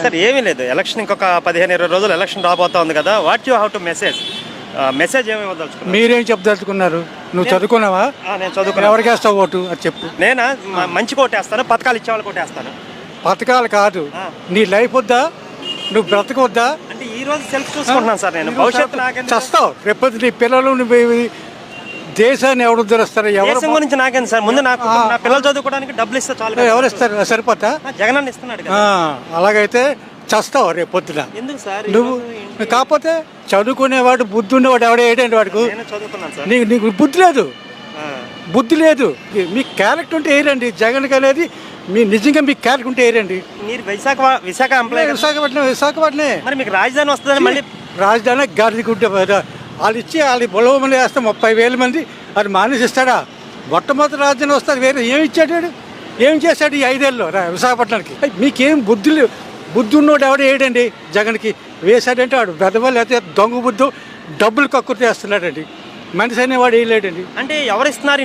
Sir ఏమీ లేదు. Election ఇంకొక 15-20 రోజులు ఎలక్షన్ రాబోతా ఉంది కదా. What you have to message ఏమి ఇవ్వదలుచుకున్నారు? మీరేం చెప్పదలుచుకున్నారు? నువ్వు చదువుకున్నావా? నేను చదువుకున్నా. ఎవరికి వేస్తావు ఓటు అది చెప్పు. నేనా మంచి కోటేస్తాను, పథకాలు ఇచ్చే వాళ్ళు కోటేస్తాను. పథకాలు కాదు, నీ లైఫ్ వద్దా? నువ్వు బ్రతకొద్దా? అంటే ఈ రోజు సెల్ఫ్ చూసుకుంటున్నాను సార్. నేను భవిష్యత్తు నాకేం చస్తావు రేపొద్దు. నీ పిల్లలు దేశాన్ని ఎవరు ఉద్ధరిస్తారు? దేశం గురించి నాకేం సార్. ముందు నాకు నా పిల్లలు చదువుకోవడానికి డబ్బులు ఇస్తే చాలు కదా. ఎవరు ఇస్తారు? సరిపోతా? జగన్ అన్న ఇస్తున్నాడు కదా. అలాగైతే చస్తావు రేపొద్దున. ఎందుకు సార్? నువ్వు కాకపోతే చదువుకునేవాడు, బుద్ధి ఉండేవాడు ఎవడే ఏంటంటే వాడికి నేను చదువుకున్నాను సార్. నీకు బుద్ధి లేదు, బుద్ధి లేదు. మీ క్యారెక్టర్ ఉంటే ఏరండి జగన్కి అనేది. మీ నిజంగా మీ క్యారెక్టర్ ఉంటే ఏరండి. మీరు విశాఖ ఎంప్లాయ్. విశాఖపట్నం మరి మీకు రాజధాని వస్తుందని మళ్ళీ రాజధాని గాడిదికుంటే వాళ్ళు ఇచ్చి వాళ్ళు బొలవమని వేస్తే 30,000 మంది అది మానేసిస్తాడా? మొట్టమొదటి రాజధాని వస్తుంది. వేరే ఏమి ఇచ్చాడు? ఏం చేశాడు ఈ 5 ఏళ్ళలో విశాఖపట్నానికి? మీకేం బుద్ధి ఉన్నోడు ఎవడు ఏడండి జగన్కి వేశాడంటే వాడు బెదవ, లేకపోతే దొంగ బుద్ధు డబ్బులు కక్కుర్తి వేస్తున్నాడండి. మనిషి అనేవాడు వేయలేడండి. అంటే ఎవరు ఇస్తున్నారు?